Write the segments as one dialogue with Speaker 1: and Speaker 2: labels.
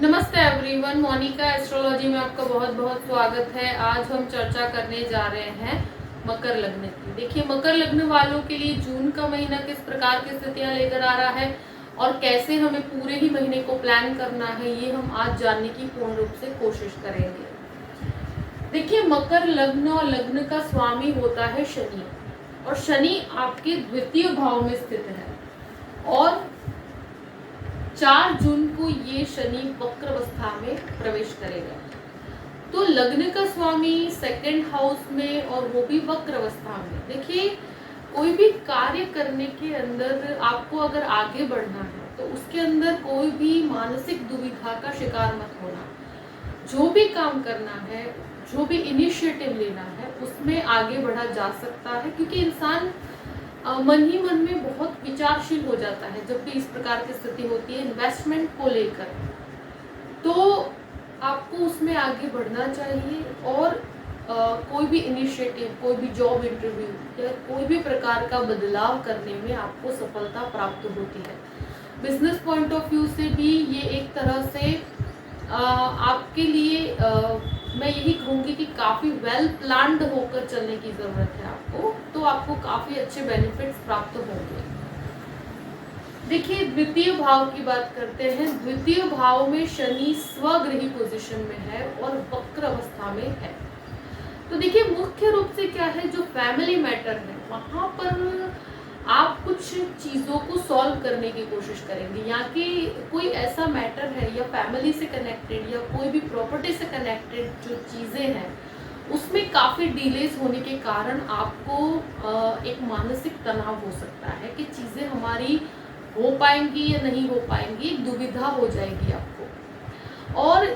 Speaker 1: नमस्ते everyone, Monika astrology में आपका बहुत बहुत स्वागत है। आज हम चर्चा करने जा रहे हैं मकर लग्न की। देखिए, मकर लग्न वालों के लिए जून का महीना किस प्रकार की स्थितियां लेकर आ रहा है और कैसे हमें पूरे ही महीने को प्लान करना है, ये हम आज जानने की पूर्ण रूप से कोशिश करेंगे। देखिए, मकर लग्न और लग्न का स्वामी होता है शनि, और शनि आपके द्वितीय भाव में स्थित है और 4 जून को ये शनि वक्र अवस्था में प्रवेश करेगा। तो लग्न का स्वामी सेकंड हाउस में और वो भी वक्र अवस्था में। देखिए, कोई भी कार्य करने के अंदर आपको अगर आगे बढ़ना है तो उसके अंदर कोई भी मानसिक दुविधा का शिकार मत होना। जो भी काम करना है, जो भी इनिशिएटिव लेना है, उसमें आगे बढ़ा जा सकता है, क्योंकि इंसान मन ही मन में बहुत विचारशील हो जाता है जब भी इस प्रकार की स्थिति होती है इन्वेस्टमेंट को लेकर। तो आपको उसमें आगे बढ़ना चाहिए और कोई भी इनिशिएटिव, कोई भी जॉब इंटरव्यू या कोई भी प्रकार का बदलाव करने में आपको सफलता प्राप्त होती है। बिजनेस पॉइंट ऑफ व्यू से भी ये एक तरह से आपके लिए मैं यही कहूँगी कि काफ़ी वेल प्लान्ड होकर चलने की ज़रूरत है आपको, तो आपको काफ़ी अच्छे बेनिफिट्स प्राप्त होंगे। देखिए, द्वितीय भाव की बात करते हैं। द्वितीय भाव में शनि स्वगृही पोजीशन में है और वक्र अवस्था में है। तो देखिए, मुख्य रूप से क्या है, जो फैमिली मैटर है वहाँ पर आप कुछ चीज़ों को सॉल्व करने की कोशिश करेंगे, या कि कोई ऐसा मैटर है या फैमिली से कनेक्टेड या कोई भी प्रॉपर्टी से कनेक्टेड जो चीज़ें हैं उसमें काफ़ी डिलेज होने के कारण आपको एक मानसिक तनाव हो सकता है कि चीज़ें हमारी हो पाएंगी या नहीं हो पाएंगी, दुविधा हो जाएगी आपको, और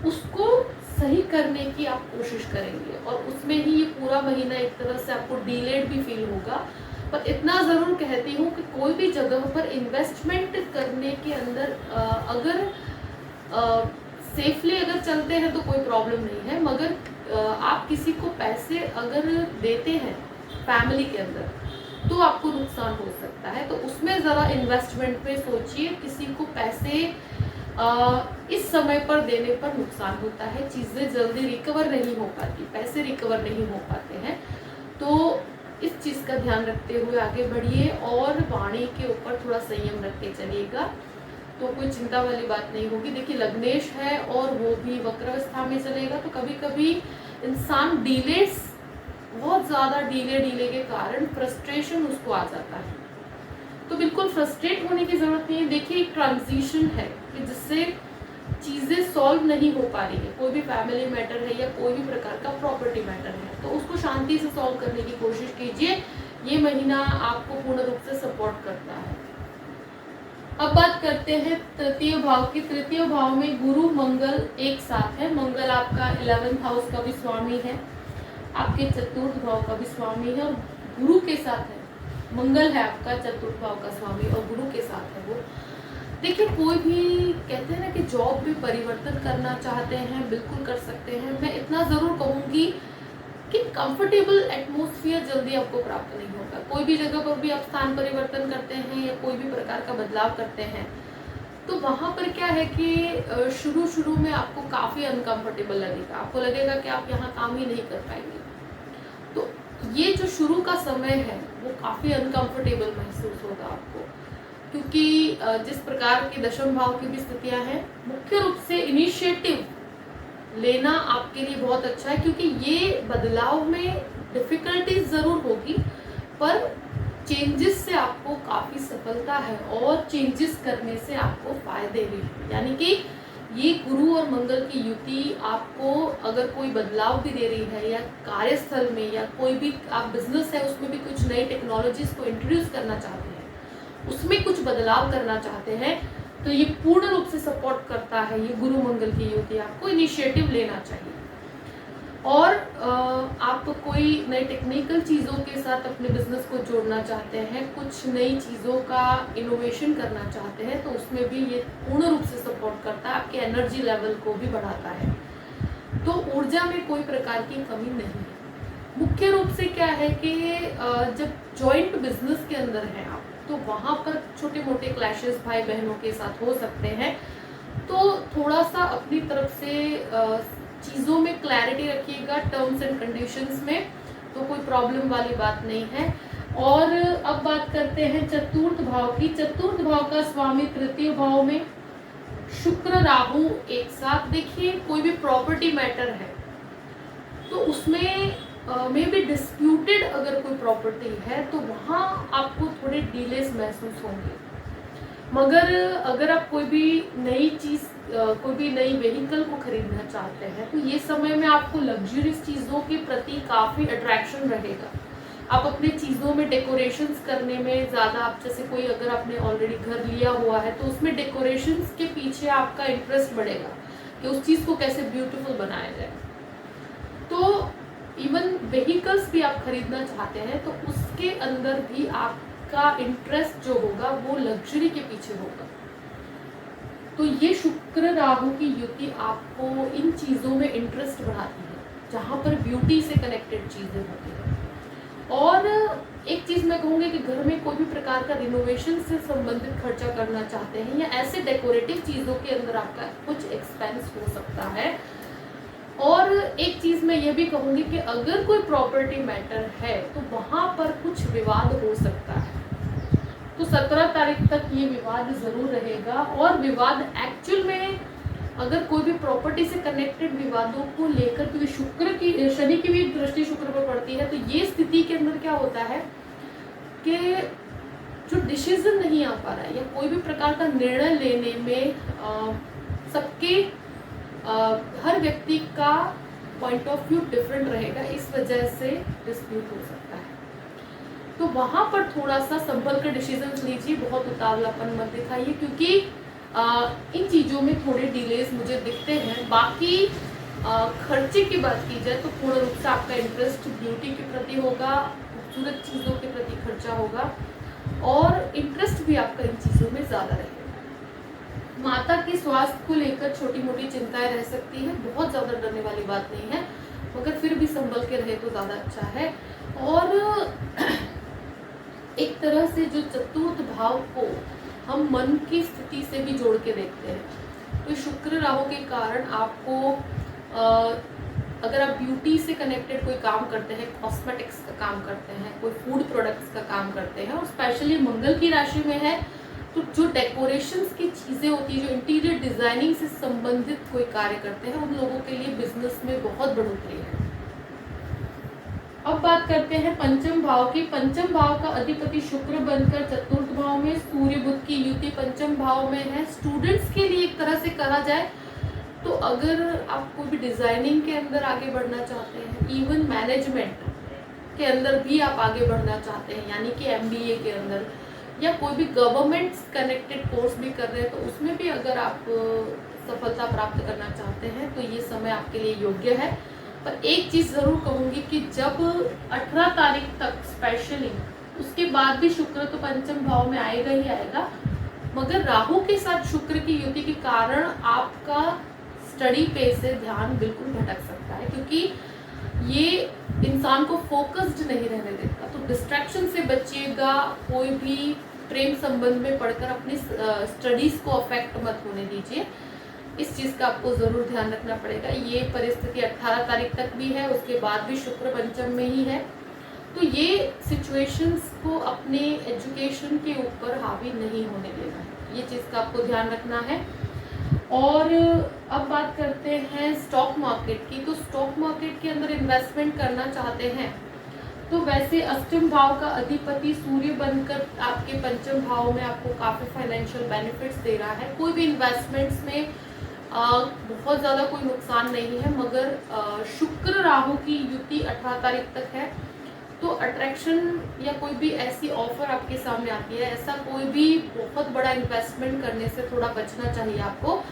Speaker 1: उसको सही करने की आप कोशिश करेंगे और उसमें ही ये पूरा महीना एक तरह से आपको डिलेड भी फील होगा। पर इतना ज़रूर कहती हूँ कि कोई भी जगह पर इन्वेस्टमेंट करने के अंदर अगर सेफली अगर चलते हैं तो कोई प्रॉब्लम नहीं है, मगर आप किसी को पैसे अगर देते हैं फैमिली के अंदर तो आपको नुकसान हो सकता है। तो उसमें ज़रा इन्वेस्टमेंट पे सोचिए। किसी को पैसे इस समय पर देने पर नुकसान होता है, चीज़ें जल्दी रिकवर नहीं हो पाती, पैसे रिकवर नहीं हो पाते हैं। तो इस चीज़ का ध्यान रखते हुए आगे बढ़िए और वाणी के ऊपर थोड़ा संयम रख के चलिएगा, तो कोई चिंता वाली बात नहीं होगी। देखिए, लग्नेश है और वो भी वक्रावस्था में चलेगा, तो कभी कभी इंसान डिलेस, बहुत ज़्यादा डिले के कारण फ्रस्ट्रेशन उसको आ जाता है। तो बिल्कुल फ्रस्ट्रेट होने की ज़रूरत नहीं है। देखिए, एक ट्रांजिशन है कि जिससे चीज़ें सॉल्व नहीं हो पा रही है, कोई भी फैमिली मैटर है या कोई भी प्रकार का प्रॉपर्टी मैटर है, तो उसको शांति से सॉल्व करने की कोशिश कीजिए। ये महीना आपको पूर्ण रूप से सपोर्ट करता है। अब बात करते हैं तृतीय भाव की। तृतीय भाव में गुरु मंगल एक साथ है। मंगल आपका 11th हाउस का भी स्वामी है, आपके चतुर्थ भाव का भी स्वामी है और गुरु के साथ है। मंगल है आपका चतुर्थ भाव का स्वामी और गुरु के साथ है वो। देखिए, कोई भी कहते हैं ना कि जॉब में परिवर्तन करना चाहते हैं, बिल्कुल कर सकते हैं। मैं इतना ज़रूर कहूँगी कि कंफर्टेबल एटमॉस्फेयर जल्दी आपको प्राप्त नहीं होगा। कोई भी जगह पर भी आप स्थान परिवर्तन करते हैं या कोई भी प्रकार का बदलाव करते हैं तो वहाँ पर क्या है कि शुरू में आपको काफ़ी अनकंफर्टेबल लगेगा, आपको लगेगा कि आप यहाँ काम ही नहीं कर पाएंगे। तो ये जो शुरू का समय है वो काफ़ी अनकंफर्टेबल महसूस होगा आपको, क्योंकि जिस प्रकार की दशम भाव की भी स्थितियां हैं, मुख्य रूप से इनिशिएटिव लेना आपके लिए बहुत अच्छा है, क्योंकि ये बदलाव में डिफिकल्टीज ज़रूर होगी पर चेंजेस से आपको काफ़ी सफलता है और चेंजेस करने से आपको फायदे भी हैं। यानी कि ये गुरु और मंगल की युति आपको अगर कोई बदलाव भी दे रही है या कार्यस्थल में या कोई भी आप बिजनेस है उसमें भी कुछ नई टेक्नोलॉजीज को इंट्रोड्यूस करना चाहते हैं, उसमें कुछ बदलाव करना चाहते हैं, तो ये पूर्ण रूप से सपोर्ट करता है। ये गुरु मंगल की युति, आपको इनिशिएटिव लेना चाहिए। और आप कोई नई टेक्निकल चीज़ों के साथ अपने बिजनेस को जोड़ना चाहते हैं, कुछ नई चीज़ों का इनोवेशन करना चाहते हैं, तो उसमें भी ये पूर्ण रूप से सपोर्ट करता है, आपके एनर्जी लेवल को भी बढ़ाता है। तो ऊर्जा में कोई प्रकार की कमी नहीं है। मुख्य रूप से क्या है कि जब जॉइंट बिजनेस के अंदर हैं आप, तो वहाँ पर छोटे मोटे क्लैशेस भाई बहनों के साथ हो सकते हैं, तो थोड़ा सा अपनी तरफ से चीज़ों में क्लैरिटी रखिएगा, टर्म्स एंड कंडीशंस में, तो कोई प्रॉब्लम वाली बात नहीं है। और अब बात करते हैं चतुर्थ भाव की। चतुर्थ भाव का स्वामी तृतीय भाव में, शुक्र राहु एक साथ। देखिए कोई भी प्रॉपर्टी मैटर है तो उसमें मे बी डिस्प्यूटेड अगर कोई प्रॉपर्टी है तो वहाँ आपको थोड़े डिलेस महसूस होंगे। मगर अगर आप कोई भी नई चीज़, कोई भी नई व्हीकल को खरीदना चाहते हैं तो ये समय में आपको लग्जरियस चीज़ों के प्रति काफ़ी अट्रैक्शन रहेगा। आप अपने चीज़ों में डेकोरेशंस करने में ज़्यादा, आप जैसे कोई अगर आपने ऑलरेडी घर लिया हुआ है तो उसमें डेकोरेशंस के पीछे आपका इंटरेस्ट बढ़ेगा कि उस चीज़ को कैसे ब्यूटीफुल बनाया जाए। तो इवन व्हीकल्स भी आप खरीदना चाहते हैं तो उसके अंदर भी आपका इंटरेस्ट जो होगा वो लग्जरी के पीछे होगा। तो ये शुक्र राहु की युति आपको इन चीज़ों में इंटरेस्ट बढ़ाती है जहाँ पर ब्यूटी से कनेक्टेड चीज़ें होती हैं। और एक चीज़ मैं कहूँगी कि घर में कोई भी प्रकार का रिनोवेशन से संबंधित खर्चा करना चाहते हैं या ऐसे डेकोरेटिव चीज़ों के अंदर आपका कुछ एक्सपेंस हो सकता है। और एक चीज़ मैं ये भी कहूँगी कि अगर कोई प्रॉपर्टी मैटर है तो वहाँ पर कुछ विवाद हो सकता है। तो 17 तारीख तक ये विवाद ज़रूर रहेगा। और विवाद एक्चुअल में अगर कोई भी प्रॉपर्टी से कनेक्टेड विवादों को लेकर, क्योंकि शनि की भी दृष्टि शुक्र पर पड़ती है, तो ये स्थिति के अंदर क्या होता है कि जो डिसीजन नहीं आ पा रहा है या कोई भी प्रकार का निर्णय लेने में सबके हर व्यक्ति का पॉइंट ऑफ व्यू डिफरेंट रहेगा, इस वजह से डिस्प्यूट हो सकता है। तो वहाँ पर थोड़ा सा संभल कर डिसीजन लीजिए, बहुत उतावलापन मत दिखाइए, क्योंकि इन चीज़ों में थोड़े डिलेज मुझे दिखते हैं। बाकी खर्चे की बात की जाए तो पूर्ण रूप से आपका इंटरेस्ट ब्यूटी के प्रति होगा, खूबसूरत चीज़ों के प्रति खर्चा होगा और इंटरेस्ट भी आपका इन चीज़ों में ज़्यादा रहेगा। माता के स्वास्थ्य को लेकर छोटी मोटी चिंताएं रह सकती हैं, बहुत ज़्यादा डरने वाली बात नहीं है, मगर फिर भी संभल के रहे तो ज़्यादा अच्छा है। और एक तरह से जो चतुर्थ भाव को हम मन की स्थिति से भी जोड़ के देखते हैं, तो शुक्र राहु के कारण आपको अगर आप ब्यूटी से कनेक्टेड कोई काम करते हैं, कॉस्मेटिक्स का काम करते हैं, कोई फूड प्रोडक्ट्स का काम करते हैं और स्पेशली मंगल की राशि में है, तो जो डेकोरेशंस की चीज़ें होती है, जो इंटीरियर डिज़ाइनिंग से संबंधित कोई कार्य करते हैं, उन लोगों के लिए बिजनेस में बहुत बढ़ोतरी है। अब बात करते हैं पंचम भाव की। पंचम भाव का अधिपति शुक्र बनकर चतुर्थ भाव में, सूर्य बुध की युति पंचम भाव में है। स्टूडेंट्स के लिए एक तरह से कहा जाए तो अगर आप कोई भी डिज़ाइनिंग के अंदर आगे बढ़ना चाहते हैं, इवन मैनेजमेंट के अंदर भी आप आगे बढ़ना चाहते हैं, यानी कि MBA के अंदर, या कोई भी गवर्नमेंट कनेक्टेड कोर्स भी कर रहे हैं, तो उसमें भी अगर आप सफलता प्राप्त करना चाहते हैं तो ये समय आपके लिए योग्य है। पर एक चीज़ ज़रूर कहूँगी कि जब 18 तारीख तक स्पेशली, उसके बाद भी शुक्र तो पंचम भाव में आएगा ही आएगा, मगर राहु के साथ शुक्र की युति के कारण आपका स्टडी पे से ध्यान बिल्कुल भटक सकता है, क्योंकि ये इंसान को फोकस्ड नहीं रहने देता। तो डिस्ट्रैक्शन से बचिएगा, कोई भी प्रेम संबंध में पढ़कर अपनी स्टडीज़ को अफेक्ट मत होने दीजिए, इस चीज़ का आपको ज़रूर ध्यान रखना पड़ेगा। ये परिस्थिति 18 तारीख तक भी है, उसके बाद भी शुक्र पंचम में ही है, तो ये सिचुएशंस को अपने एजुकेशन के ऊपर हावी नहीं होने देना है, ये चीज़ का आपको ध्यान रखना है। और अब बात करते हैं स्टॉक मार्केट की। तो स्टॉक मार्केट के अंदर इन्वेस्टमेंट करना चाहते हैं तो वैसे अष्टम भाव का अधिपति सूर्य बनकर आपके पंचम भाव में आपको काफ़ी फाइनेंशियल बेनिफिट्स दे रहा है। कोई भी इन्वेस्टमेंट्स में बहुत ज़्यादा कोई नुकसान नहीं है, मगर शुक्र राहु की युति 18 तारीख तक है, तो अट्रैक्शन या कोई भी ऐसी ऑफर आपके सामने आती है, ऐसा कोई भी बहुत बड़ा इन्वेस्टमेंट करने से थोड़ा बचना चाहिए आपको।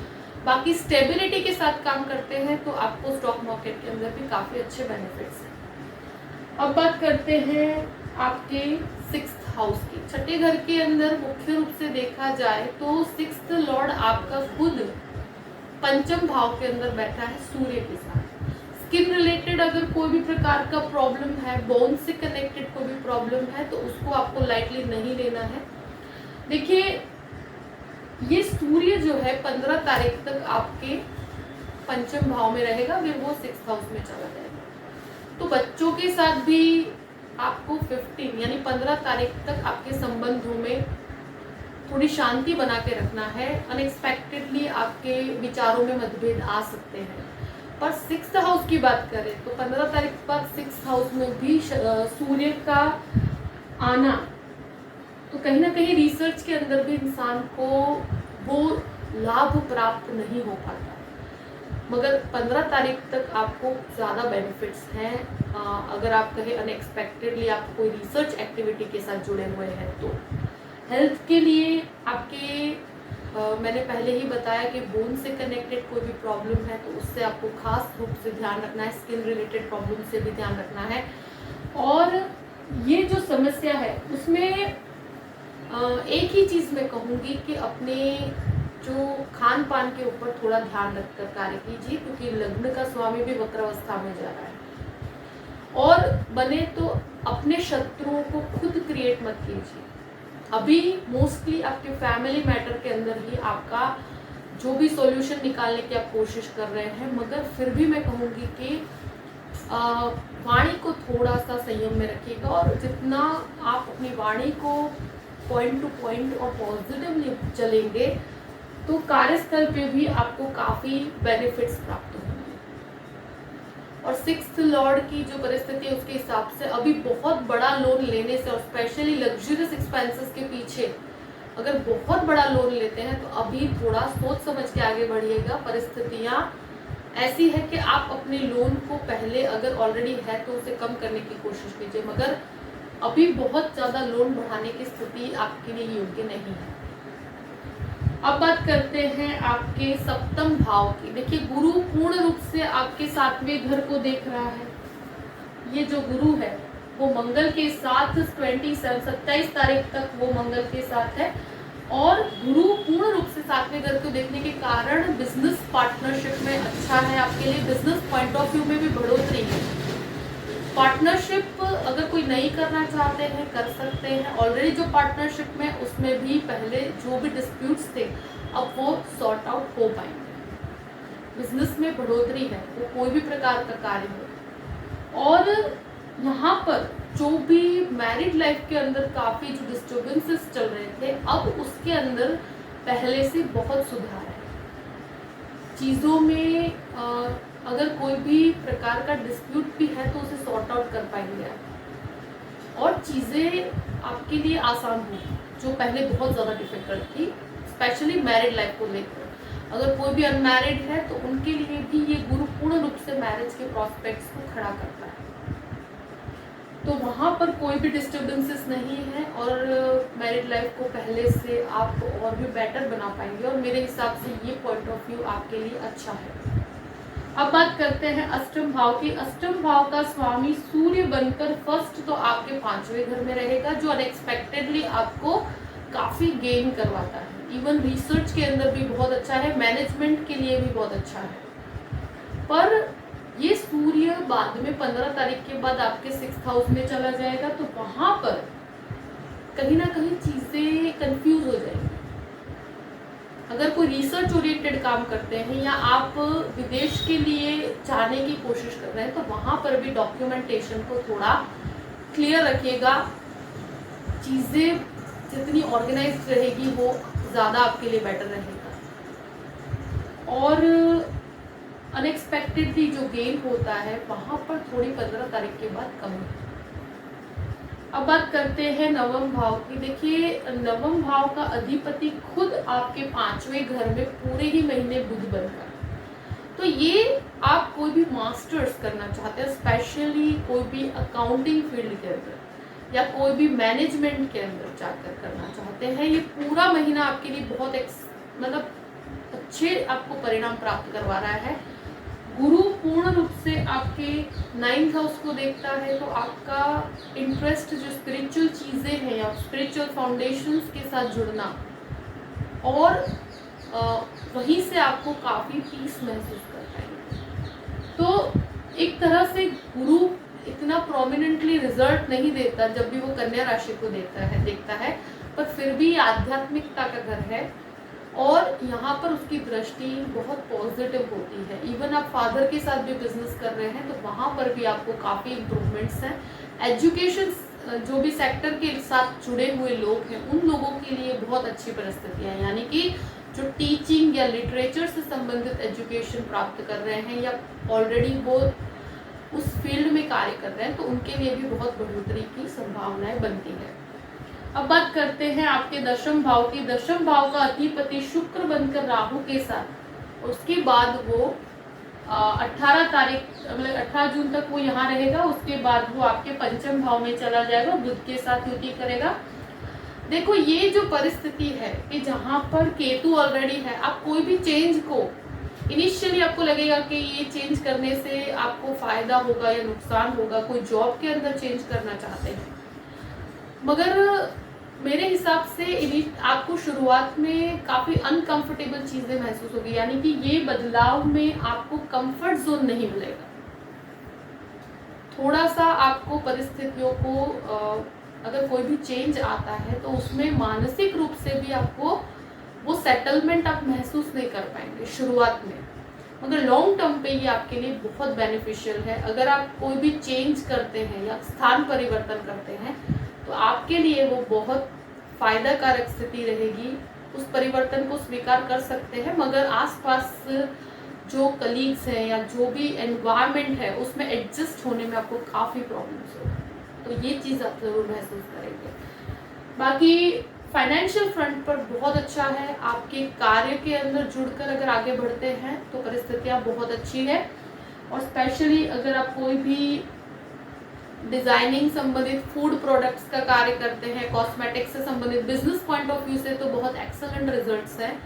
Speaker 1: बाकी स्टेबिलिटी के साथ काम करते हैं तो आपको स्टॉक मार्केट के अंदर भी काफ़ी अच्छे बेनिफिट्स हैं। अब बात करते हैं आपके 6th हाउस की। छठे घर के अंदर मुख्य रूप से देखा जाए तो 6th लॉर्ड आपका खुद पंचम भाव के अंदर बैठा है सूर्य के साथ। स्किन रिलेटेड अगर कोई भी प्रकार का प्रॉब्लम है, बोन से कनेक्टेड कोई भी प्रॉब्लम है, तो उसको आपको लाइटली नहीं लेना है। देखिए ये सूर्य जो है 15 तारीख तक आपके पंचम भाव में रहेगा, फिर वो 6th हाउस में चला जाएगा। तो बच्चों के साथ भी आपको 15 यानी 15 तारीख तक आपके संबंधों में थोड़ी शांति बना के रखना है। अनएक्सपेक्टेडली आपके विचारों में मतभेद आ सकते हैं। पर 6th हाउस की बात करें तो 15 तारीख के बाद 6th हाउस में भी सूर्य का आना, तो कहीं ना कहीं रिसर्च के अंदर भी इंसान को वो लाभ प्राप्त नहीं हो पाता। मगर 15 तारीख तक आपको ज़्यादा बेनिफिट्स हैं। अगर आप कहें अनएक्सपेक्टेडली आप कोई रिसर्च एक्टिविटी के साथ जुड़े हुए हैं तो हेल्थ के लिए आपके मैंने पहले ही बताया कि बोन से कनेक्टेड कोई भी प्रॉब्लम है तो उससे आपको खास रूप से ध्यान रखना है। स्किन रिलेटेड प्रॉब्लम से भी ध्यान रखना है। और ये जो समस्या है उसमें एक ही चीज़ मैं कहूँगी कि अपने जो खान पान के ऊपर थोड़ा ध्यान रखकर कार्य कीजिए, क्योंकि लग्न का स्वामी भी वक्रावस्था में जा रहा है। और बने तो अपने शत्रुओं को खुद क्रिएट मत कीजिए। अभी मोस्टली आपके फैमिली मैटर के अंदर ही आपका जो भी सॉल्यूशन निकालने की आप कोशिश कर रहे हैं, मगर फिर भी मैं कहूँगी कि वाणी को थोड़ा सा संयम में रखिएगा। और जितना आप अपनी वाणी को पॉइंट टू पॉइंट और पॉजिटिवली चलेंगे तो कार्यस्थल पे भी आपको काफ़ी बेनिफिट्स प्राप्त होंगे। और 6th लॉर्ड की जो परिस्थिति है उसके हिसाब से अभी बहुत बड़ा लोन लेने से और स्पेशली लग्जरियस एक्सपेंसेस के पीछे अगर बहुत बड़ा लोन लेते हैं तो अभी थोड़ा सोच समझ के आगे बढ़िएगा। परिस्थितियाँ ऐसी है कि आप अपने लोन को पहले अगर ऑलरेडी है तो उसे कम करने की कोशिश कीजिए, मगर अभी बहुत ज़्यादा लोन बढ़ाने की स्थिति आपके लिए योग्य नहीं है। अब बात करते हैं आपके 7th भाव की। देखिए गुरु पूर्ण रूप से आपके 7वें घर को देख रहा है। ये जो गुरु है वो मंगल के साथ 27 तारीख तक वो मंगल के साथ है। और गुरु पूर्ण रूप से 7वें घर को देखने के कारण बिजनेस पार्टनरशिप में अच्छा है आपके लिए। बिजनेस पॉइंट ऑफ व्यू में भी बढ़ोतरी है। पार्टनरशिप अगर कोई नहीं करना चाहते हैं कर सकते हैं। ऑलरेडी जो पार्टनरशिप में उसमें भी पहले जो भी डिस्प्यूट्स थे अब वो सॉर्ट आउट हो पाएंगे। बिजनेस में बढ़ोतरी है, वो कोई भी प्रकार का कार्य हो। और यहाँ पर जो भी मैरिड लाइफ के अंदर काफ़ी जो डिस्टर्बेंसेस चल रहे थे अब उसके अंदर पहले से बहुत सुधार है। चीज़ों में अगर कोई भी प्रकार का डिस्प्यूट भी है तो उसे सॉर्ट आउट कर पाएंगे आप। और चीज़ें आपके लिए आसान होगी जो पहले बहुत ज़्यादा डिफिकल्ट थी, स्पेशली मैरिड लाइफ को लेकर। अगर कोई भी अनमैरिड है तो उनके लिए भी ये गुरु पूर्ण रूप से मैरिज के प्रॉस्पेक्ट्स को खड़ा करता है। तो वहाँ पर कोई भी डिस्टर्बेंसेस नहीं है और मैरिड लाइफ को पहले से आप और भी बेटर बना पाएंगे। और मेरे हिसाब से ये पॉइंट ऑफ व्यू आपके लिए अच्छा है। अब बात करते हैं 8th भाव की। 8th भाव का स्वामी सूर्य बनकर फर्स्ट तो आपके 5वें घर में रहेगा, जो अनएक्सपेक्टेडली आपको काफ़ी गेन करवाता है। इवन रिसर्च के अंदर भी बहुत अच्छा है, मैनेजमेंट के लिए भी बहुत अच्छा है। पर ये सूर्य बाद में 15 तारीख के बाद आपके 6th हाउस में चला जाएगा, तो वहाँ पर कहीं ना कहीं चीज़ें कंफ्यूज हो जाएंगी। अगर कोई रिसर्च ओरिएंटेड काम करते हैं या आप विदेश के लिए जाने की कोशिश कर रहे हैं तो वहाँ पर भी डॉक्यूमेंटेशन को थोड़ा क्लियर रखिएगा। चीज़ें जितनी ऑर्गेनाइज्ड रहेगी वो ज़्यादा आपके लिए बेटर रहेगा। और अनएक्सपेक्टेडली जो गेन होता है वहाँ पर थोड़ी 15 तारीख के बाद कम है। अब बात करते हैं 9वें भाव की। देखिए 9वें भाव का अधिपति खुद आपके 5वें घर में पूरे ही महीने बुध बनकर, तो ये आप कोई भी मास्टर्स करना चाहते हैं, स्पेशली कोई भी अकाउंटिंग फील्ड के अंदर या कोई भी मैनेजमेंट के अंदर जाकर करना चाहते हैं, ये पूरा महीना आपके लिए बहुत मतलब अच्छे आपको परिणाम प्राप्त करवा रहा है। गुरु पूर्ण रूप से आपके 9th हाउस को देखता है, तो आपका इंटरेस्ट जो स्पिरिचुअल चीज़ें हैं या स्पिरिचुअल फाउंडेशंस के साथ जुड़ना और वहीं से आपको काफ़ी पीस महसूस कर पाएंगे। तो एक तरह से गुरु इतना प्रोमिनेंटली रिजल्ट नहीं देता जब भी वो कन्या राशि को देखता है, पर फिर भी आध्यात्मिकता का घर है और यहाँ पर उसकी दृष्टि बहुत पॉजिटिव होती है। इवन आप फादर के साथ भी बिजनेस कर रहे हैं तो वहाँ पर भी आपको काफ़ी इम्प्रूवमेंट्स हैं। एजुकेशन जो भी सेक्टर के साथ जुड़े हुए लोग हैं उन लोगों के लिए बहुत अच्छी परिस्थितियाँ हैं, यानी कि जो टीचिंग या लिटरेचर से संबंधित एजुकेशन प्राप्त कर रहे हैं या ऑलरेडी वो उस फील्ड में कार्य कर रहे हैं तो उनके लिए भी बहुत बढ़ोतरी की संभावनाएं बनती है। अब बात करते हैं आपके दशम भाव की। दशम भाव का अधिपति शुक्र बनकर राहु के साथ, उसके बाद वो 18 तारीख मतलब 18 जून तक वो यहाँ रहेगा। उसके बाद वो आपके पंचम भाव में चला जाएगा, बुध के साथ युति करेगा। देखो ये जो परिस्थिति है कि जहाँ पर केतु ऑलरेडी है, आप कोई भी चेंज को इनिशियली आपको लगेगा कि ये चेंज करने से आपको फायदा होगा या नुकसान होगा, कोई जॉब के अंदर चेंज करना चाहते हैं, मगर मेरे हिसाब से आपको शुरुआत में काफ़ी अनकंफर्टेबल चीज़ें महसूस होगी, यानी कि ये बदलाव में आपको कंफर्ट जोन नहीं मिलेगा। थोड़ा सा आपको परिस्थितियों को अगर कोई भी चेंज आता है तो उसमें मानसिक रूप से भी आपको वो सेटलमेंट आप महसूस नहीं कर पाएंगे शुरुआत में, मगर लॉन्ग टर्म पे ये आपके लिए बहुत बेनिफिशियल है। अगर आप कोई भी चेंज करते हैं या स्थान परिवर्तन करते हैं तो आपके लिए वो बहुत फायदा कारक स्थिति रहेगी। उस परिवर्तन को स्वीकार कर सकते हैं, मगर आसपास जो कलीग्स हैं या जो भी एनवायरनमेंट है उसमें एडजस्ट होने में आपको काफ़ी प्रॉब्लम्स होगी, तो ये चीज़ आप ज़रूर महसूस करेंगे। बाकी फाइनेंशियल फ्रंट पर बहुत अच्छा है। आपके कार्य के अंदर जुड़कर अगर आगे बढ़ते हैं तो परिस्थितियाँ बहुत अच्छी है, और स्पेशली अगर आप कोई भी डिजाइनिंग संबंधित फूड प्रोडक्ट्स का कार्य करते हैं, कॉस्मेटिक्स से संबंधित बिजनेस पॉइंट ऑफ व्यू से तो बहुत एक्सेलेंट रिजल्ट्स हैं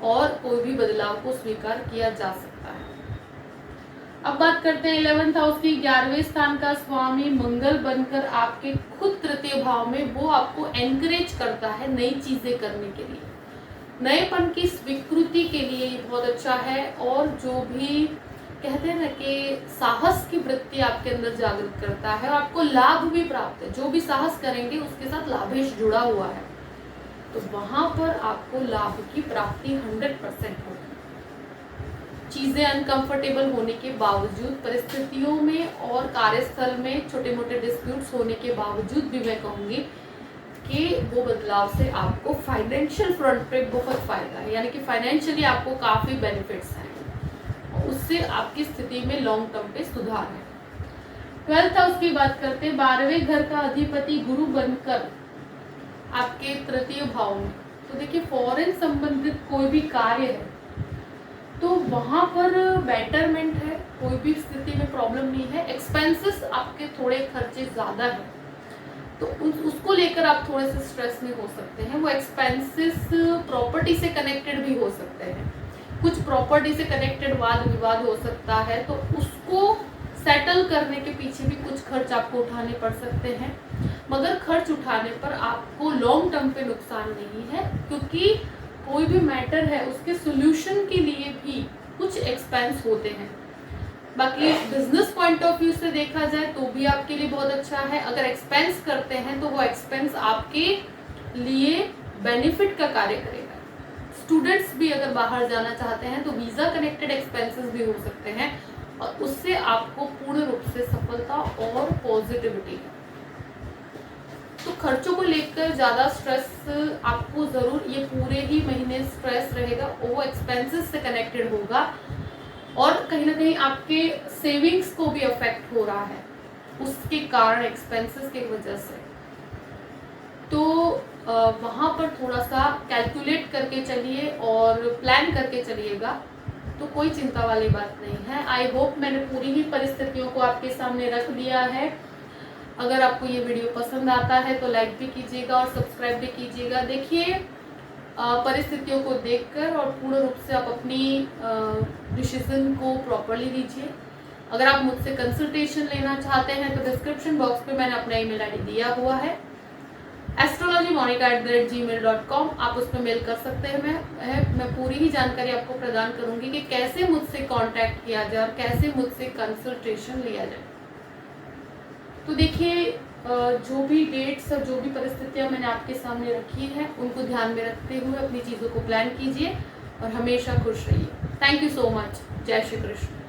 Speaker 1: और कोई भी बदलाव को स्वीकार किया जा सकता है। अब बात करते हैं 11th हाउस की। 11वें स्थान का स्वामी मंगल बनकर आपके खुद तृतीय भाव में, वो आपको एनकरेज करता है नई चीजें करने के लिए, नएपन की स्वीकृति के लिए ये बहुत अच्छा है। और जो भी कहते हैं ना कि साहस की वृत्ति आपके अंदर जागृत करता है, और आपको लाभ भी प्राप्त है। जो भी साहस करेंगे उसके साथ लाभेश जुड़ा हुआ है, तो वहां पर आपको लाभ की प्राप्ति 100% होगी। चीजें अनकंफर्टेबल होने के बावजूद, परिस्थितियों में और कार्यस्थल में छोटे मोटे डिस्प्यूट्स होने के बावजूद भी मैं कहूँगी कि वो बदलाव से आपको फाइनेंशियल फ्रंट पे बहुत फायदा है, यानी कि फाइनेंशियली आपको काफ़ी बेनिफिट्स हैं, उससे आपकी स्थिति में लॉन्ग टर्म पे सुधार है। 12th हाउस की बात करते हैं। 12वें घर का अधिपति गुरु बनकर आपके तृतीय भाव में, तो देखिए फॉरेन संबंधित कोई भी कार्य है तो वहाँ पर बेटरमेंट है, कोई भी स्थिति में प्रॉब्लम नहीं है। एक्सपेंसेस आपके थोड़े खर्चे ज़्यादा है तो उसको लेकर आप थोड़े से स्ट्रेस में हो सकते हैं। वो एक्सपेंसेस प्रॉपर्टी से कनेक्टेड भी हो सकते हैं, कुछ प्रॉपर्टी से कनेक्टेड वाद विवाद हो सकता है, तो उसको सेटल करने के पीछे भी कुछ खर्च आपको उठाने पड़ सकते हैं, मगर खर्च उठाने पर आपको लॉन्ग टर्म पे नुकसान नहीं है, क्योंकि कोई भी मैटर है उसके सोल्यूशन के लिए भी कुछ एक्सपेंस होते हैं। बाकी बिजनेस पॉइंट ऑफ व्यू से देखा जाए तो भी आपके लिए बहुत अच्छा है। अगर एक्सपेंस करते हैं तो वो एक्सपेंस आपके लिए बेनिफिट का कार्य करेगा। स्टूडेंट्स भी अगर बाहर जाना चाहते हैं तो वीज़ा कनेक्टेड एक्सपेंसेस भी हो सकते हैं, और उससे आपको पूर्ण रूप से सफलता और पॉजिटिविटी है। तो खर्चों को लेकर ज़्यादा स्ट्रेस आपको ज़रूर ये पूरे ही महीने स्ट्रेस रहेगा, वो एक्सपेंसेस से कनेक्टेड होगा, और कहीं ना कहीं आपके सेविंग्स को भी अफेक्ट हो रहा है उसके कारण, एक्सपेंसेस की वजह से। तो वहाँ पर थोड़ा सा कैलकुलेट करके चलिए और प्लान करके चलिएगा, तो कोई चिंता वाली बात नहीं है। आई होप मैंने पूरी ही परिस्थितियों को आपके सामने रख दिया है। अगर आपको ये वीडियो पसंद आता है तो लाइक भी कीजिएगा और सब्सक्राइब भी कीजिएगा। देखिए परिस्थितियों को देखकर और पूर्ण रूप से आप अपनी डिसीजन को प्रॉपरली लीजिए। अगर आप मुझसे कंसल्टेशन लेना चाहते हैं तो डिस्क्रिप्शन बॉक्स पे मैंने अपना ईमेल आईडी दिया हुआ है astrologymonica@gmail.com, आप उस पर मेल कर सकते हैं। मैं पूरी ही जानकारी आपको प्रदान करूंगी कि कैसे मुझसे कांटेक्ट किया जाए और कैसे मुझसे कंसल्टेशन लिया जाए। तो देखिए जो भी डेट्स और जो भी परिस्थितियाँ मैंने आपके सामने रखी हैं उनको ध्यान में रखते हुए अपनी चीज़ों को प्लान कीजिए और हमेशा खुश रहिए। Thank you so much. जय श्री कृष्ण।